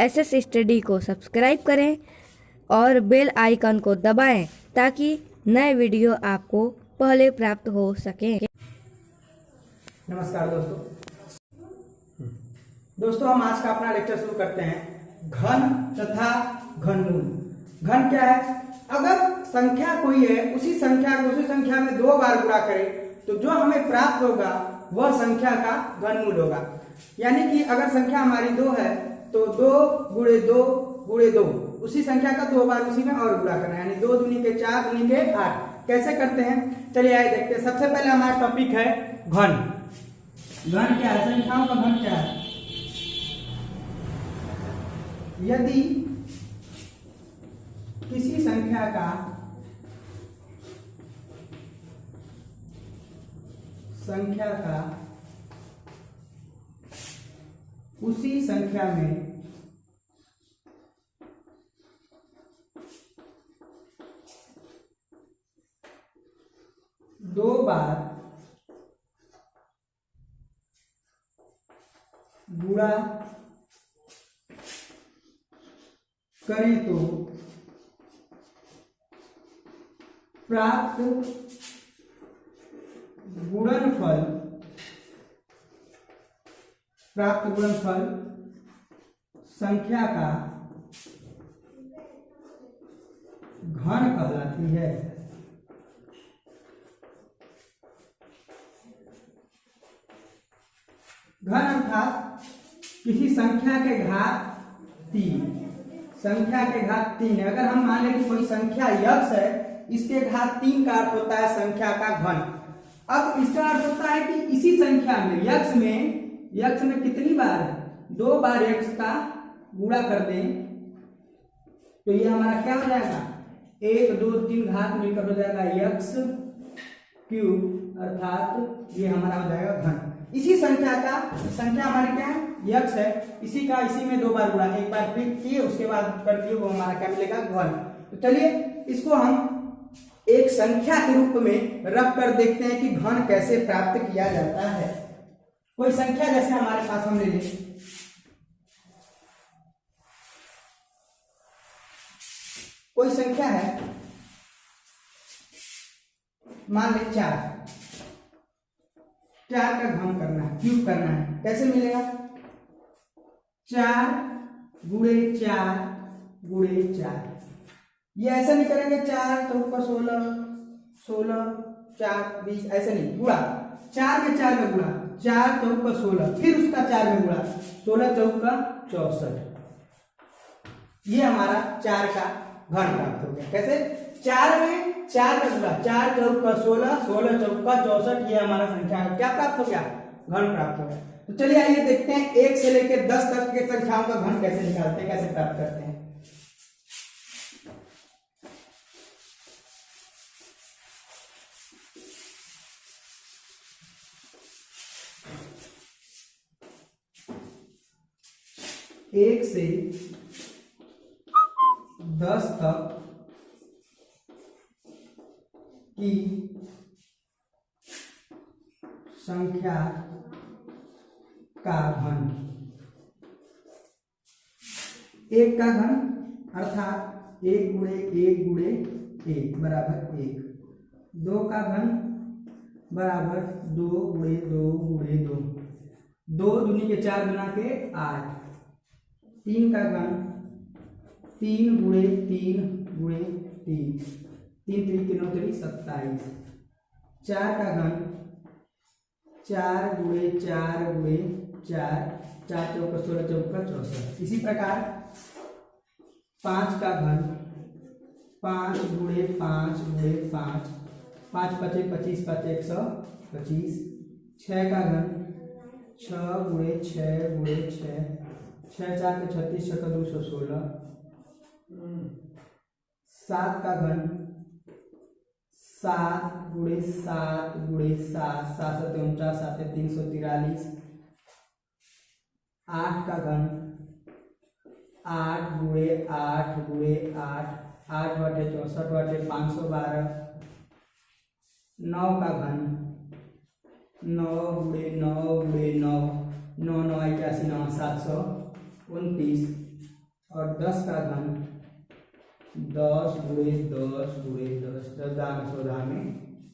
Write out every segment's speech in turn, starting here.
SS study को subscribe करें और बेल आइकन को दबाएं ताकि नए वीडियो आपको पहले प्राप्त हो सके। नमस्कार दोस्तों हम आज का अपना लेक्चर शुरू करते हैं। घन तथा घनमूल। घन क्या है? अगर संख्या कोई है, उसी संख्या को उसी संख्या में 2 बार गुणा करें तो जो हमें प्राप्त होगा वह संख्या का घनमूल होगा। यानी कि अगर संख्या हमारी 2 है तो 2 गुणे 2 गुणे 2, उसी संख्या का 2 बार उसी में और गुणा करना है, यानी 2 दूनी के 4 दूनी के 8। कैसे करते हैं चलिए आइए देखते हैं। सबसे पहले हमारा टॉपिक है घन। घन क्या है? संख्याओं का घन क्या है? यदि किसी संख्या का उसी संख्या में दो बार गुणा करें तो प्राप्त गुणनफल संख्या का घन कहलाती है। घन अर्थात किसी संख्या के घात 3। संख्या के घात 3 है। अगर हम मान लें कि कोई संख्या यक्ष है, इसके घात 3 का अर्थ होता है संख्या का घन। अब इसका अर्थ होता है कि इसी संख्या में यक्ष में कितनी बार है? 2 बार यक्ष का गुणा कर दें तो ये हमारा क्या हो जाएगा? 1 2 3 घात मिलकर हो जाएगा यक्ष क्यूब, अर्थात ये हमारा हो जाएगा घन। इसी संख्या हमारी क्या है? यक्ष है। इसी का इसी में 2 बार गुणा, एक बार फिर किए उसके बाद कर दिए, वो हमारा क्या मिलेगा? घन। तो चलिए इसको हम एक संख्या के रूप में रख कर देखते हैं कि घन कैसे प्राप्त किया जाता है। कोई संख्या जैसे हमारे पास हम ले लें, कोई संख्या है, मान ले 4 का घन करना है, क्यूब करना है। कैसे मिलेगा? 4 गुणे 4 गुणे 4। ये ऐसा नहीं करेंगे 4 चौका 16 16 4 20, ऐसे नहीं, गुणा 4 में 4 में गुणा, 4 चौका 16, फिर उसका 4 में गुणा, 16 चौका 64। ये हमारा 4 का घन प्राप्त हो गया। कैसे? 4 में 4 का गुणा, 4 चौका 16 16 चौका 64, ये हमारा संख्या क्या प्राप्त हो गया? घन प्राप्त हो गया। तो चलिए आइए देखते हैं 1 से लेकर 10 तक के संख्याओं का घन कैसे निकालते हैं, कैसे प्राप्त करते हैं। एक से 10 तक की संख्या का घन। 1 का घन अर्थात 1 गुणे 1 गुणे 1 बराबर 1। 2 का घन बराबर 2 गुणे 2 गुणे 2, 2 दूनी के 4 गुना के 8। 3 का घन 3 गुणे 3 गुणे 3, 3 3 के 9 3 27। 4 का घन 4 गुणे 4 गुणे 4, 4 चौका 16 चौका 64। इसी प्रकार 5 का घन 5 गुणे 5 गुणे 5, 5 पचे 25 5 125। 6 का घन 6 गुणे 6 गुणे 6, 6 4 के 36 6 का 216। 7 का घन 7 गुणे 7 गुणे 7, 7 7 49 7 343। 8 का घन 8 गुणे 8 गुणे 8, 8 बटे 64 बटे 512। 9 का घन 9 गुणे 9 गुणे 9, 9 9 81 9 729। और 10 का घन 10 गुणे 10 गुणे 10 14 में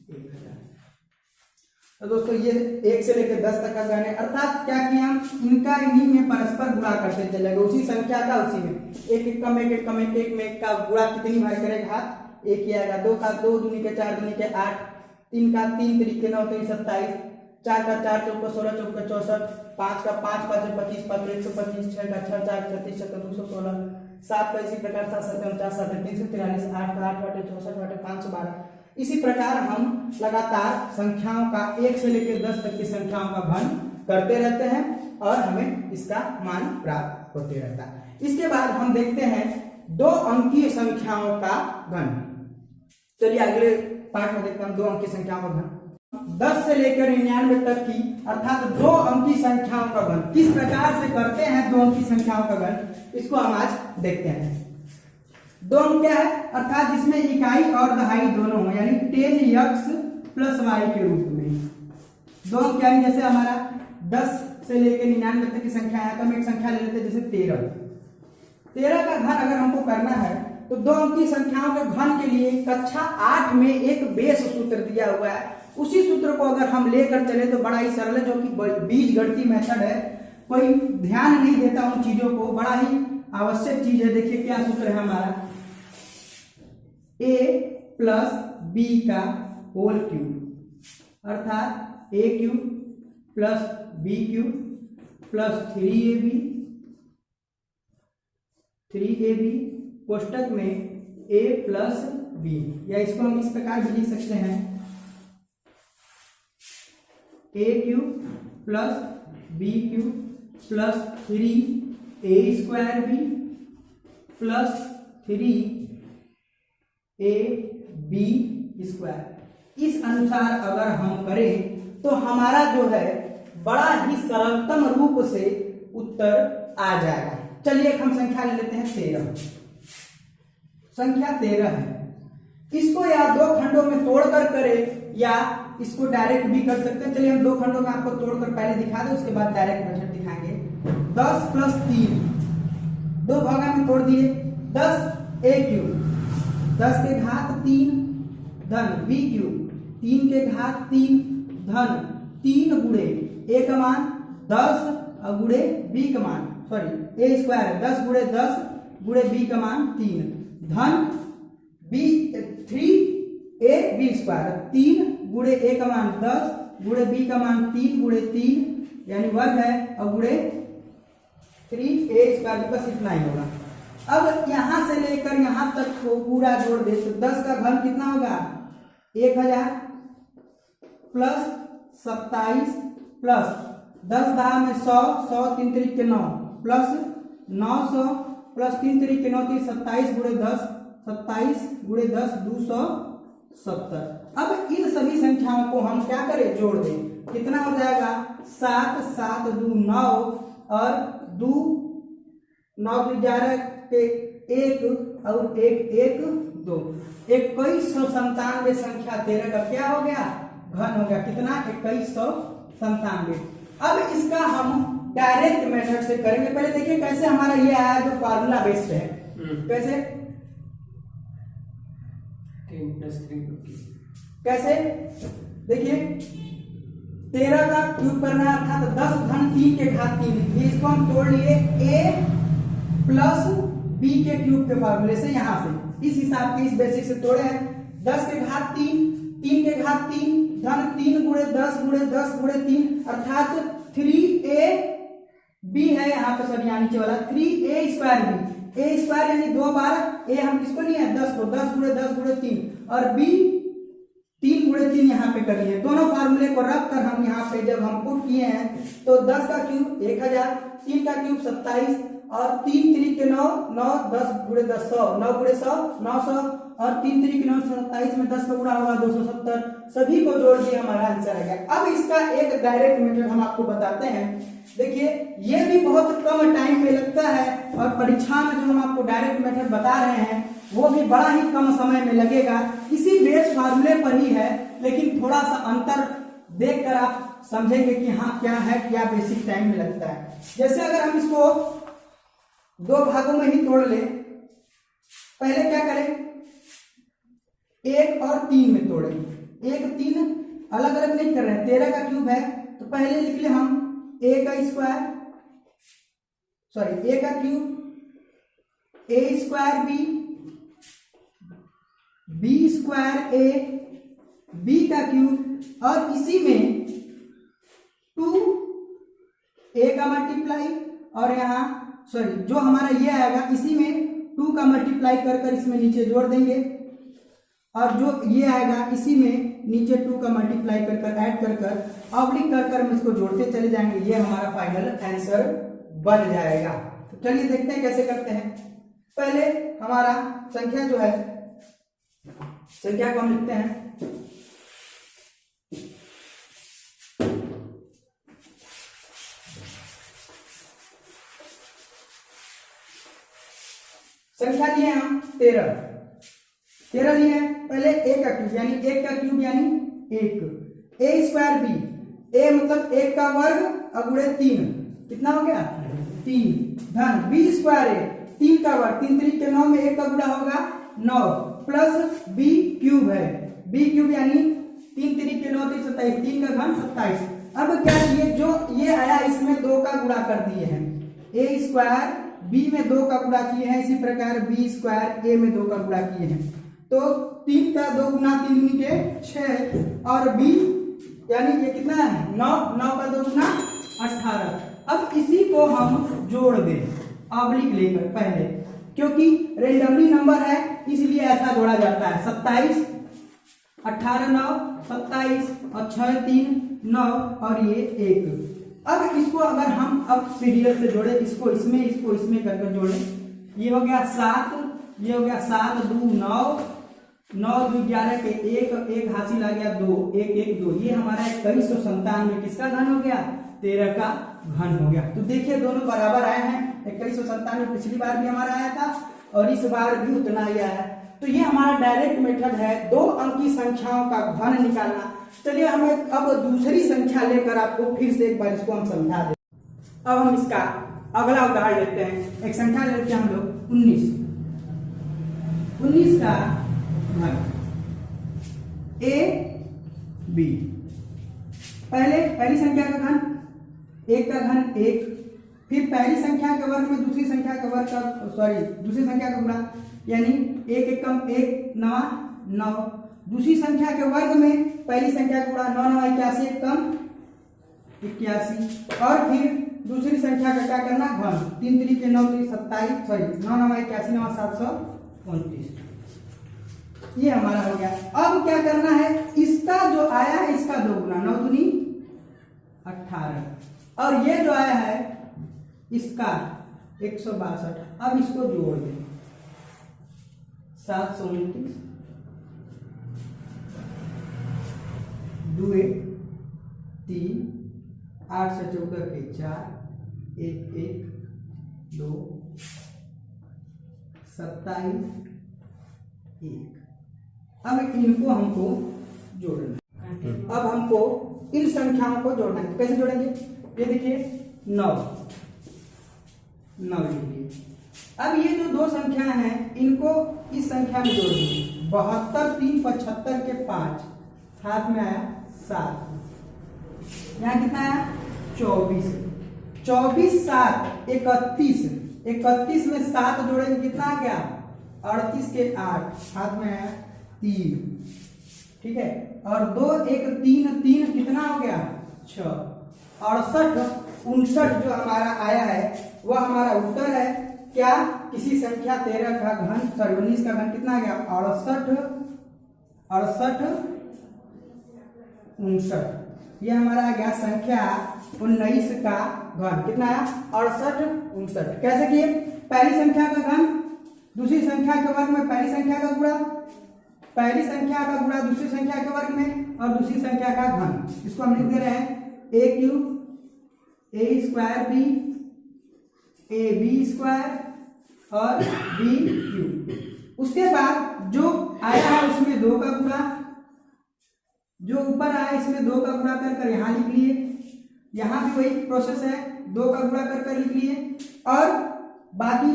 1000। तो दोस्तों ये 1 से लेकर 10 तक का घन है, अर्थात क्या किया हम इनका इन्हीं में परस्पर गुणा करते चलेगा, उसी संख्या का उसी में एक एक कम एक एक कम एक एक में एक का गुणा कितनी बार करेगा, घात एक ही आएगा। 2 का 2 दूनी के 4 दूनी के 8, 3 का 3 3 के 9 3 27, 4 का 4 चौका 16 चौका 64, 5 का 5 5 25 5 125, 6 का 6 4 36 7 216, 7 का इसी प्रकार 7 7 49 7 343, 8 का 8 8 64 8 512। इसी प्रकार हम लगातार संख्याओं का 1 से लेकर 10 तक की संख्याओं का घन करते रहते हैं और हमें इसका मान प्राप्त होते रहता है। इसके बाद हम देखते हैं 2 अंकीय संख्याओं का घन। चलिए अगले पार्ट में देखते हैं 2 अंकीय संख्याओं का घन। 10 से लेकर 99 तक की अर्थात 2 अंकीय संख्याओं का घन किस प्रकार से करते हैं 2 अंकीय संख्याओं का घन, इसको हम आज देखते हैं। 2 अंक क्या है, अर्थात जिसमें इकाई और दहाई दोनों हो, यानी 10x + y के रूप में। 2 अंक क्या है, जैसे हमारा 10 से लेकर 99 तक की संख्या है तो हम एक संख्या ले लेते हैं जैसे 13 का घन अगर हमको करना है तो 2 अंकीय संख्याओं के घन के लिए कक्षा 8 में एक बेस सूत्र दिया हुआ है। उसी सूत्र को अगर हम लेकर चले तो बड़ा ही सरल है, जो कि बीजगणितीय मेथड है, कोई ध्यान नहीं देता उन चीजों को, बड़ा ही आवश्यक चीज है। देखिए क्या सूत्र है हमारा, a + b का होल क्यूब अर्थात a³ + b³ + 3ab कोष्टक में a + b, या इसको हम इस प्रकार भी लिख सकते हैं a³ + b³ + 3a² + 3ab²। इस अनुसार अगर हम करें तो हमारा जो है बड़ा ही सरलतम रूप से उत्तर आ जाएगा। चलिए हम संख्या ले लेते हैं 13। संख्या 13 है, इसको या 2 खंडों में तोड़कर करें या इसको डायरेक्ट भी कर सकते हैं। चलिए हम 2 खंडों में आपको तोड़कर पहले दिखा दें, उसके बाद डायरेक्ट मेथड दिखाएंगे। 10 + 3 2 भागा में तोड़ दिए, 10 a³ 10 के घात 3 धन b³ 3 के घात 3 धन 3 गुणे a का मान 10 और गुणे b का मान a² 10 गुणे 10 गुणे b का मान 3 धन b 3ab² 3 गुणे a का मान 10 गुणे b का मान 3 गुणे 3 यानी वर्ग है और गुणे 3a², बस इतना ही होगा। अब यहां से लेकर यहां तक को पूरा जोड़ दे तो 10 का घन कितना होगा, 1000 + 27 + 10 10 में 100 100 3 3 के 9 + 900 + 3 3 के 9 3 27 गुणे 10 27 गुणे 10 270। अब इन सभी संख्याओं को हम क्या करें, जोड़ दें, कितना हो जाएगा 7 7 2 9 और 2 9 11 के 1 और 1 1 2 2197 संख्या 13 का क्या हो गया, घन हो गया। कितना, 2197। अब इसका हम डायरेक्ट मेथड से करेंगे। पहले देखिए कैसे हमारा ये आया, जो फार्मूला बेस्ड है, कैसे 10 + 3 कैसे देखिए 13 का क्यूब करना है, अर्थात 10 धन 3 के घात 3। इसको हम तोड़ लिए a + b के क्यूब के फार्मूले से, यहां से इस हिसाब के इस बेसिक से तोड़े हैं। 10 के घात 3 3 के घात 3 धन 3 गुणे 10 गुणे 10 गुणे 3 अर्थात 3ab है यहाँ पे सर, यहाँ नीचे वाला 3a² a² यानी 2 बार a हम किसको लिए हैं 10 को, 10 गुणे 10 गुणे 3 और b 3 गुणे 3 यहाँ पे कर लिए। दोनों फार्मूले को रख कर हम यहाँ पे जब हम पुट किए हैं तो 10 का क्यूब 1000, 3 का क्यूब 27 और 3 3 के 9 9 10 गुणे 10 100 9 गुणे 100 900 और 3 3 के 9 27 में 10 का गुणा होगा 270। सभी को जोड़ दिए, हमारा आंसर आ गया। अब इसका एक डायरेक्ट मेथड हम आपको बताते हैं। देखिए ये भी बहुत कम टाइम में लगता है और परीक्षा में जो हम आपको डायरेक्ट मेथड बता रहे हैं वो भी बड़ा ही कम समय में लगेगा। इसी बेस फार्मूले पर ही है, लेकिन थोड़ा सा अंतर देखकर आप समझेंगे कि हाँ क्या है, क्या बेसिक टाइम में लगता है। जैसे अगर हम इसको दो भागों में ही तोड़ ले। पहले क्या करें, 1 और 3 में तोड़ेंगे। 1 3 अलग अलग नहीं कर रहे हैं, 13 का क्यूब है तो पहले लिख ले हम a का स्क्वायर, सॉरी a का cube, a square b square a, b का क्यूब, और इसी में 2a का मल्टीप्लाई, और यहाँ सॉरी जो हमारा ये आएगा इसी में 2 का मल्टीप्लाई कर इसमें नीचे जोड़ देंगे, और जो ये आएगा इसी में नीचे 2 का मल्टीप्लाई कर ऐड कर ऑब्लिक कर हम इसको जोड़ते चले जाएंगे। ये हमारा फाइनल आंसर बन जाएगा। तो चलिए देखते हैं कैसे करते हैं। पहले हमारा संख्या जो है, संख्या को हम लिखते हैं संख्या लिए हम 13 लिए हैं। पहले a का क्यूब यानी 1 का क्यूब यानी 1, a स्क्वायर b, a मतलब 1 का वर्ग अगुणे 3, कितना हो गया 3, धन b स्क्वायर a 3 का वर्ग, 3 3 के 9 में 1 का गुणा होगा 9, प्लस b क्यूब है, b क्यूब यानी 3 3 के 9 3 27, 3 का घन 27। अब क्या किए, जो ये आया इसमें 2 का गुणा कर दिए हैं, a स्क्वायर b में 2 का गुणा किए हैं, इसी प्रकार b स्क्वायर a में 2 का गुणा किए हैं। तो 3 का 2 गुना 3 दूनी के 6, और b यानी ये कितना है 9, 9 का 2 गुना 18। अब इसी को हम जोड़ दें ऑब्लिक लेकर पहले, क्योंकि रेंडमली नंबर है इसलिए ऐसा जोड़ा जाता है। 27 18 9 27 और 6 3 9 और ये 1। अब इसको अगर हम अब सीरियल से जोड़े, इसको इसमें करके जोड़े, ये हो गया 7, ये हो गया 7 2 9, 9 2 11 के 1 हासिल आ गया 2, 1 1 2, ये हमारा 2197 किसका घन हो गया 13 का घन हो गया। तो देखिए दोनों बराबर आए हैं, 2197 पिछली बार भी हमारा आया था और इस बार भी उतना ही आया है। तो ये हमारा डायरेक्ट मेथड है 2 अंकी संख्याओं का घन निकालना। चलिए हमें अब दूसरी संख्या लेकर आपको फिर से एक बार इसको हम समझा दें। अब हम इसका अगला उदाहरण लेते हैं। एक संख्या लेते हैं हम लोग 19 का घन a b। पहली संख्या का घन 1 का घन 1, फिर पहली संख्या के वर्ग में दूसरी संख्या के वर्ग का दूसरी संख्या का गुणा, यानी 1 1 कम 1 9 9, दूसरी संख्या के वर्ग में पहली संख्या का गुणा 9 9 81 1 कम 81, और फिर दूसरी संख्या का क्या करना घन, 3 3 के 9 3 27 9 9 81 9 729, ये हमारा हो गया। अब क्या करना है, इसका जो आया है इसका 2 गुना, 9 दूनी 18, और ये जो आया है इसका 162। अब इसको जोड़ दें 729 2 3 8 से 14 के 4 1 1 2 27 1। अब इनको हमको जोड़ना है। अब हमको इन संख्याओं को जोड़ना है। कैसे जोड़ेंगे, ये देखिए 9 लिखिए। अब ये जो 2 संख्या हैं इनको इस संख्या में जोड़ दीजिए। 72 3 75 के 5, हाथ में आया 7, यहाँ कितना आया 24 24 7 31 में 7 जोड़ेंगे कितना आ गया 38 के 8, हाथ में आया 3, ठीक है, और 2 1 3 3 कितना हो गया 6, 68 59 जो हमारा आया है वह हमारा उत्तर है। क्या, किसी संख्या 13 का घन 19 का घन कितना आ गया 68 59, ये हमारा आ गया संख्या 19 का घन कितना है 68 59। कैसे किए, पहली संख्या का घन दूसरी संख्या के वर्ग में पहली संख्या का गुणा, पहली संख्या का गुणा दूसरी संख्या के वर्ग में, और दूसरी संख्या का घन। इसको हम लिख दे रहे हैं a cube a square b a b square और b क्यूब। उसके बाद जो आया है उसमें 2 का गुणा, जो ऊपर आया इसमें 2 का गुणा कर यहाँ लिख लिए, यहाँ भी वही प्रोसेस है 2 का गुणा कर लिख लिए, और बाकी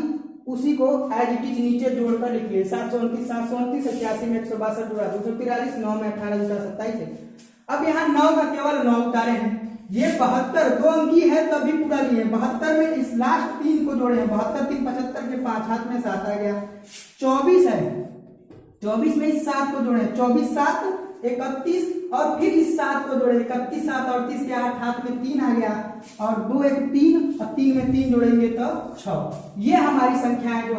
उसी को एज इट इज नीचे जोड़कर लिखिए। 729 729 81 में 162 जोड़ा 243 9 में 18 जोड़ा 27 है। अब यहाँ 9 का केवल 9 उतारे हैं। ये 72 दो अंकी है तभी पूरा लिए। 72 में इस लास्ट 3 को जोड़े हैं। 72 3 75 के 5 हाथ में 7 आ गया। 24 है, 24 में इस 7 को जोड़े, 24 7 31 और फिर इस 7 को जोड़े, 31 7 और 30 के 8 हाथ में 3 आ गया और 2 1 3 और 3 में 3 जोड़ेंगे तो 6। ये हमारी संख्या जो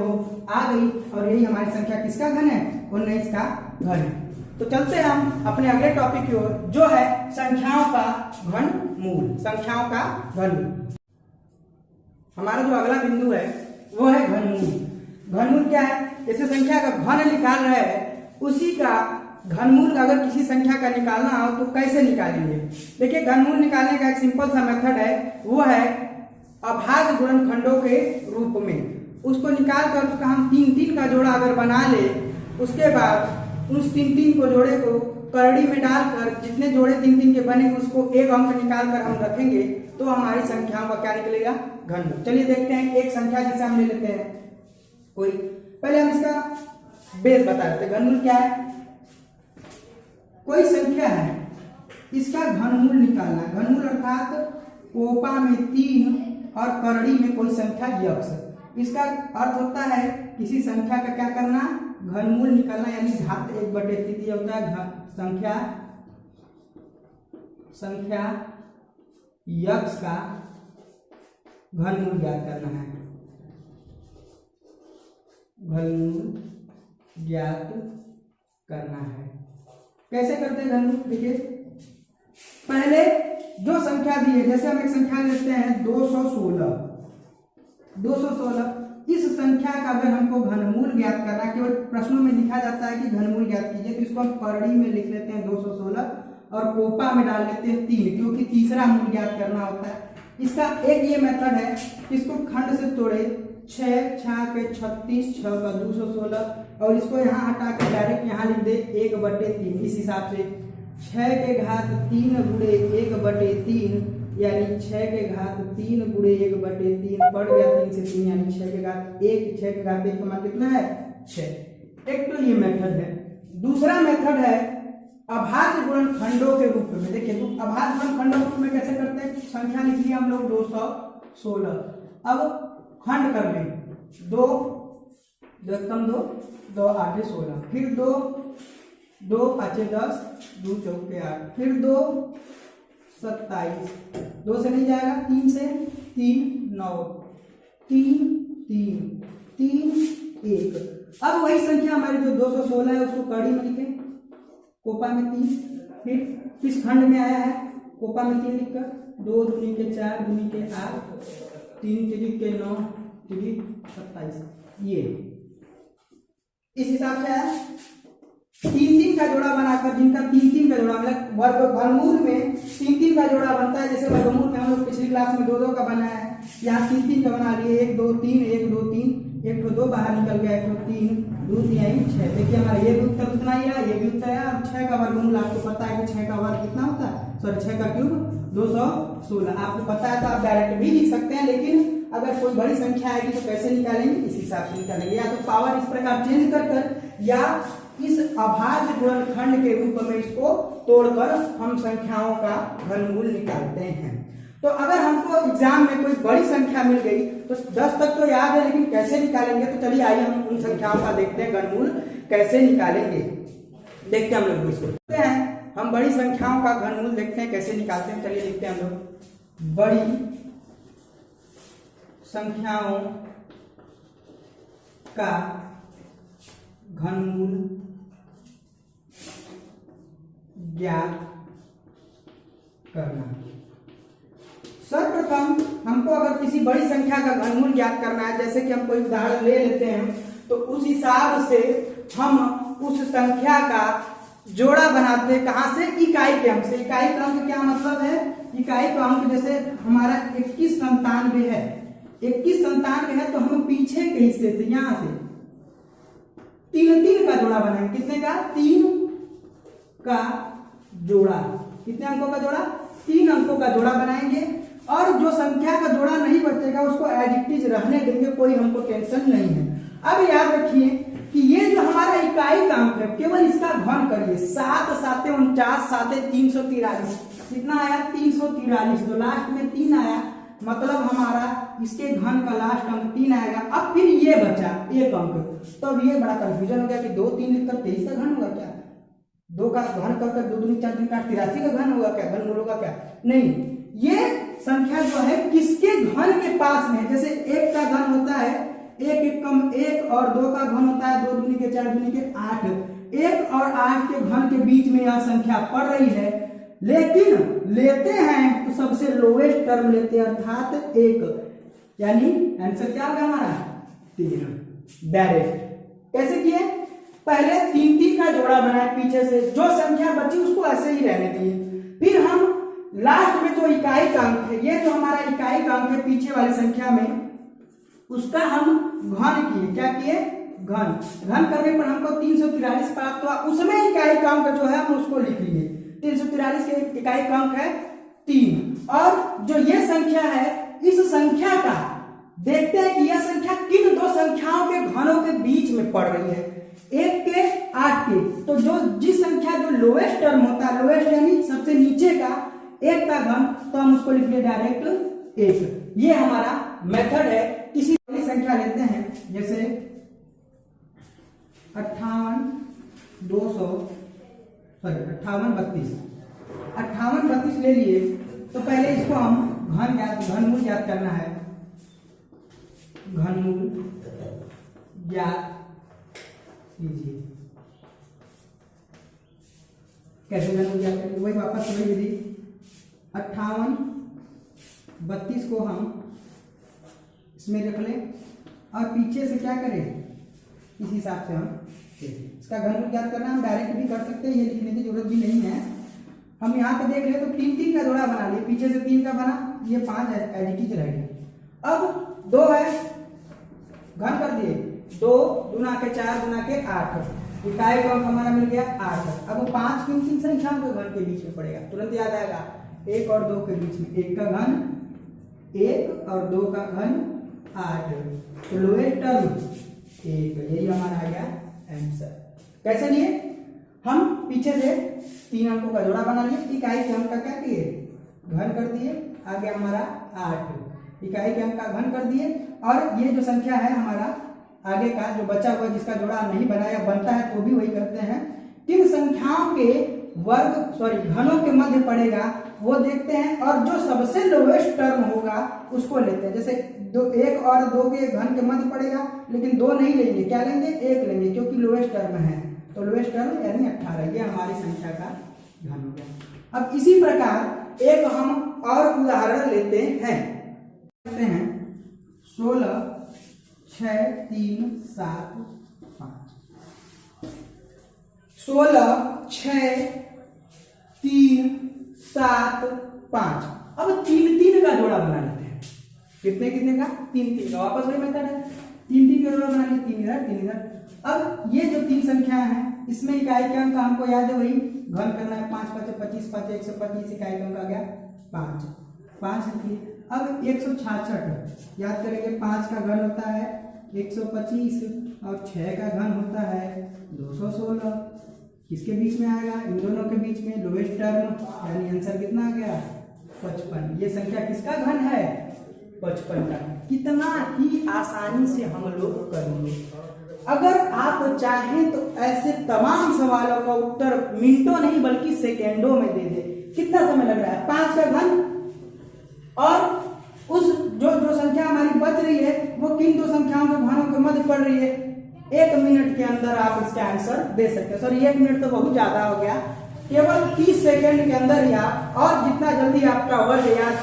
आ गई और यही हमारी संख्या किसका घन है? 19 का घन है। तो चलते हैं हम अपने अगले टॉपिक की ओर जो है संख्याओं का घनमूल। संख्याओं का घनमूल हमारा जो अगला बिंदु है वो है घनमूल। घनमूल क्या है? जैसे संख्या का घन निकाल रहे हैं उसी का घनमूल अगर किसी संख्या का निकालना हो तो कैसे निकालेंगे? देखिए घनमूल निकालने का एक सिंपल सा मेथड है, वो है अभाज्य गुणनखंडों के रूप में। उसको निकाल कर उसका हम 3 का जोड़ा अगर बना ले, उसके बाद उस 3 को जोड़े को करड़ी में डालकर जितने जोड़े 3 के बनेंगे उसको एक अंक निकाल कर हम रखेंगे तो हमारी संख्याओं का क्या निकलेगा? घनमूल। चलिए देखते हैं एक संख्या जिसे हम ले लेते हैं कोई। पहले हम इसका बेस बता देते हैं। घनमूल क्या है? कोई संख्या है, इसका घनमूल निकालना। घनमूल अर्थात कोपा में 3 और करड़ी में कोई संख्या यक्ष। इसका अर्थ होता है किसी संख्या का क्या करना? घनमूल निकालना, यानी घात 1/3 होता है। संख्या यक्ष का घनमूल ज्ञात करना है। घनमूल ज्ञात करना है। कैसे करते हैं घनमूल? देखिए पहले जो संख्या दी है, जैसे हम एक संख्या लेते हैं 216। इस संख्या का अगर हमको घनमूल ज्ञात करना, केवल प्रश्नों में लिखा जाता है कि घनमूल ज्ञात कीजिए, तो इसको हम करड़ी में लिख लेते हैं 216 और कोपा में डाल लेते हैं 3, क्योंकि तीसरा मूल ज्ञात करना होता है। इसका एक ये मेथड है, इसको खंड से तोड़े 6 6 के 36 6 का 216 और इसको यहाँ हटा के डायरेक्ट यहाँ लिख दे 1/3। इस हिसाब से 6 के घात 3 गुणे 1/3 यानी 6 के घात 3 गुणे 1/3 पड़ गया 3 से 3 यानी 6 के घात 1। 6 के घात 1 का मान कितना है? 6। एक तो ये मेथड है। दूसरा मेथड है अभाज्य गुणनखंडों के रूप में। देखिए तो अभाज्य गुणनखंडों के रूप में कैसे करते हैं? संख्या लिख लिया हम लोग 216। अब खंड कर लें 2 कम 2 2 8 16, फिर 2 2 5 10 2 4 8, फिर 2 27, 2 से नहीं जाएगा, 3 से 3 9 3 3 3 1। अब वही संख्या हमारी जो 216 है उसको कड़ी में लिखें, कोपा में 3, फिर इस खंड में आया है कोपा में 3 लिखकर 2 दूनी के 4 दूनी के 8 3 3 के 9 3 27। ये इस हिसाब से है 3 का जोड़ा बनाकर, जिनका 3 का जोड़ा मतलब वर्गमूल में 3 का जोड़ा बनता है। जैसे वर्गमूल में हम लोग पिछली क्लास में 2 का बनाया है, यहाँ 3 का बना लिए 1 2 3 1 2 3 1 तो 2 बाहर निकल गया 1 तो 3 2 3 6। देखिए हमारा ये भी उत्तर उतना ही है, ये भी उत्तर है। और 6 का वर्गमूल आपको पता है कि 6 का वर्ग कितना होता है, सॉरी 6 का क्यूब 216। आपको पता है तो आप डायरेक्ट भी लिख सकते हैं, लेकिन अगर कोई बड़ी संख्या आएगी तो कैसे निकालेंगे? इस हिसाब से निकालेंगे, या तो पावर इस प्रकार चेंज कर या इस अभाज्य गुणनखंड के रूप में इसको तोड़कर हम संख्याओं का घनमूल निकालते हैं। तो अगर हमको एग्जाम में कोई बड़ी संख्या मिल गई तो 10 तक तो याद है, लेकिन कैसे निकालेंगे? तो चलिए आइए हम उन संख्याओं का देखते हैं घनमूल कैसे निकालेंगे। देखते हैं हम लोग इसको देखते हैं, हम बड़ी संख्याओं का घनमूल देखते हैं कैसे निकालते हैं। चलिए देखते हैं हम लोग बड़ी संख्याओं का घनमूल ज्ञात करना। सर्वप्रथम हमको अगर किसी बड़ी संख्या का घनमूल ज्ञात करना है, जैसे कि हम कोई उदाहरण ले लेते हैं, तो उस हिसाब से हम उस संख्या का जोड़ा बनाते हैं। कहां से? इकाई के अंक से। इकाई के अंक क्या मतलब है? इकाई का अंक जैसे हमारा 2197 है, 2197 है तो हम पीछे के हिस्से से यहां से 3 का जोड़ा बनाएंगे। कितने का? 3 का जोड़ा। कितने अंकों का जोड़ा? 3 अंकों का जोड़ा बनाएंगे। और जो संख्या का जोड़ा नहीं बचेगा उसको एडिटिव पॉसिबिलिटीज रहने देंगे, कोई हमको टेंशन नहीं है। अब याद रखिए कि ये जो हमारा इकाई अंक है केवल इसका घन करिए, 7 7 49 7 343, कितना आया 343, तो लास्ट में 3 आया, मतलब हमारा इसके घन का लास्ट अंक 3 आएगा। अब फिर ये बचा एक अंक, तो अब ये बड़ा कंफ्यूजन हो गया कि 2 3 लिखकर 23 का घन होगा क्या, 2 का घन कर 2 दूनी 4 4 83 का घन होगा क्या, घन होगा क्या, नहीं, ये संख्या जो है किसके घन के पास में, जैसे 1 का घन होता है 1 1 कम 1 और 2 का घन होता है 2 दूनी के 4 दूनी के 8, 1 और 8 के घन के बीच में यह संख्या पड़ रही है, लेकिन लेते हैं तो सबसे लोएस्ट टर्म लेते हैं अर्थात 1, यानी आंसर क्या होगा हमारा 3 डायरेक्ट। कैसे किए, पहले 3 3 का जोड़ा बनाए पीछे से, जो संख्या बची उसको ऐसे ही रहने दिए, फिर हम लास्ट में जो इकाई का अंक है, ये जो हमारा इकाई का अंक है पीछे वाली संख्या में, उसका हम घन किए, क्या किए घन, घन करने पर हमको 343 प्राप्त हुआ, उसमें इकाई का अंक जो है हम उसको लिख लिए, 343 के इकाई का अंक है 3, और जो ये संख्या है इस संख्या का देखते हैं कि यह संख्या किन दो संख्याओं के घनों के बीच में पड़ रही है, 1 के 8 के, तो जो जिस संख्या जो लोएस्ट टर्म होता है, लोएस्ट यानी सबसे नीचे का 1 का घन, तो हम उसको लिख लिए डायरेक्ट 1। ये हमारा मेथड है। किसी संख्या लेते हैं जैसे 58 32 ले लिए, तो पहले इसको हम घनमूल याद करना है, घनमूल याद कीजिए। कैसे घनमूल याद करेंगे, वही वापस वही विधि, 58 32 को हम इसमें रख लें और पीछे से क्या करें, इस हिसाब से हम इसका घनमूल याद करना, हम डायरेक्ट भी कर सकते हैं, ये लिखने की जरूरत भी नहीं है। हम यहाँ पे देख ले तो 3 3 का जोड़ा बना लिए, पीछे से 3 का बना, ये 5 एडिटिव रहेगा। अब 2 है, घन कर दिए, 2 गुना के 4 गुना के 8, इकाई का अंक हमारा मिल गया 8। अब 5 किन संख्याओं के घन के बीच में पड़ेगा, तुरंत याद आएगा, 1 और 2 के बीच में, 1 का घन 1 और 2 का घन 8, तो लोएस्ट टर्म 1, यही हमारा आ गया आंसर। कैसे लिए, हम पीछे से 3 अंकों का जोड़ा बना लिए, इकाई के अंक का क्या किए घन कर दिए, आ गया हमारा 8, इकाई के अंक का घन कर दिए, और ये जो संख्या है हमारा आगे का जो बचा हुआ जिसका जोड़ा नहीं बनाया बनता है तो भी वही करते हैं, किन संख्याओं के घनों के मध्य पड़ेगा वो देखते हैं, और जो सबसे लोएस्ट टर्म होगा उसको लेते हैं। जैसे 1 और 2 के घन के मध्य पड़ेगा, लेकिन 2 नहीं लेंगे, क्या लेंगे 1 लेंगे, क्योंकि लोएस्ट टर्म है, तो लोएस्ट टर्म यानी 18, ये हमारी संख्या का घन हो गया। अब इसी प्रकार एक हम और उदाहरण लेते हैं, 16 6 3 7 5, 16 6 3 7 5। अब 3 3 का जोड़ा बना लेते हैं, कितने कितने का 3 3 का, वापस वही मेथड है, 3 3 का जोड़ा बना लिए, 3 इधर 3 इधर। अब ये जो 3 संख्या है इसमें इकाई के अंक हमको याद है, वही घन करना है, 5 5 25 5 125, इकाई का अंक आ गया 5 5 लिखिए। अब 166 याद करेंगे, 5 का घन होता है 125 और 6 का घन होता है 216, किसके बीच में आएगा, इन दोनों के बीच में लोएस्ट टर्म, यानी आंसर कितना आ गया 55। ये संख्या किसका घन है 55 का। कितना ही आसानी से हम लोग करेंगे, अगर आप चाहें तो ऐसे तमाम सवालों का उत्तर मिनटों नहीं बल्कि सेकेंडों में दे दे। कितना समय लग रहा है, 5 का घन, और उस जो संख्या हमारी बच रही है वो किन दो संख्याओं के घनों के मध्य पड़ रही है, 1 मिनट के अंदर आप इसका आंसर दे सकते हैं। सॉरी 1 मिनट तो बहुत ज्यादा हो गया, केवल 30 सेकेंड के अंदर ही आप, और जितना जल्दी आपका वर्ग याद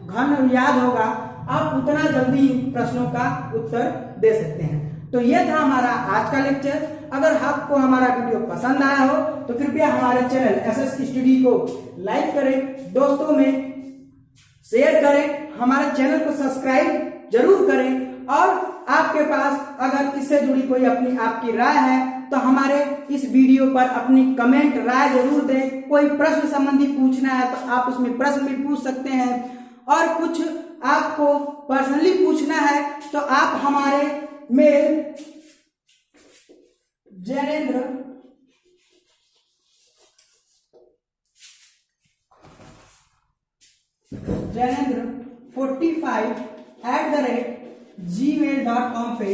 घन याद होगा आप उतना जल्दी प्रश्नों का उत्तर दे सकते हैं। तो ये था हमारा आज का लेक्चर। अगर आपको हमारा वीडियो पसंद आया हो तो कृपया हमारे चैनल एसएस स्टडी को लाइक करें, दोस्तों में शेयर करें, हमारे चैनल को सब्सक्राइब जरूर करें, और आपके पास अगर इससे जुड़ी कोई अपनी आपकी राय है तो हमारे इस वीडियो पर अपनी कमेंट राय जरूर दें। कोई प्रश्न संबंधी पूछना है तो आप उसमें प्रश्न भी पूछ सकते हैं, और कुछ आपको पर्सनली पूछना है तो आप हमारे मेल jnendra45@gmail.com पे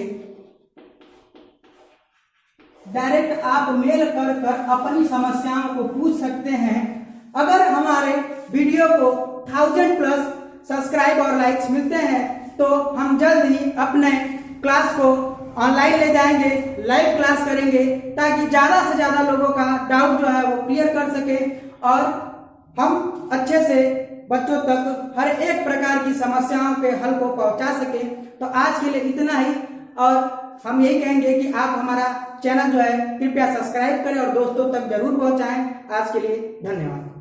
डायरेक्ट आप मेल कर अपनी समस्याओं को पूछ सकते हैं। अगर हमारे वीडियो को 1000 प्लस सब्सक्राइब और लाइक्स मिलते हैं तो हम जल्द ही अपने क्लास को ऑनलाइन ले जाएंगे, लाइव क्लास करेंगे, ताकि ज़्यादा से ज़्यादा लोगों का डाउट जो है वो क्लियर कर सके और हम अच्छे से बच्चों तक हर एक प्रकार की समस्याओं के हल को पहुंचा सके। तो आज के लिए इतना ही, और हम यही कहेंगे कि आप हमारा चैनल जो है कृपया सब्सक्राइब करें और दोस्तों तक जरूर पहुंचाएं। आज के लिए धन्यवाद।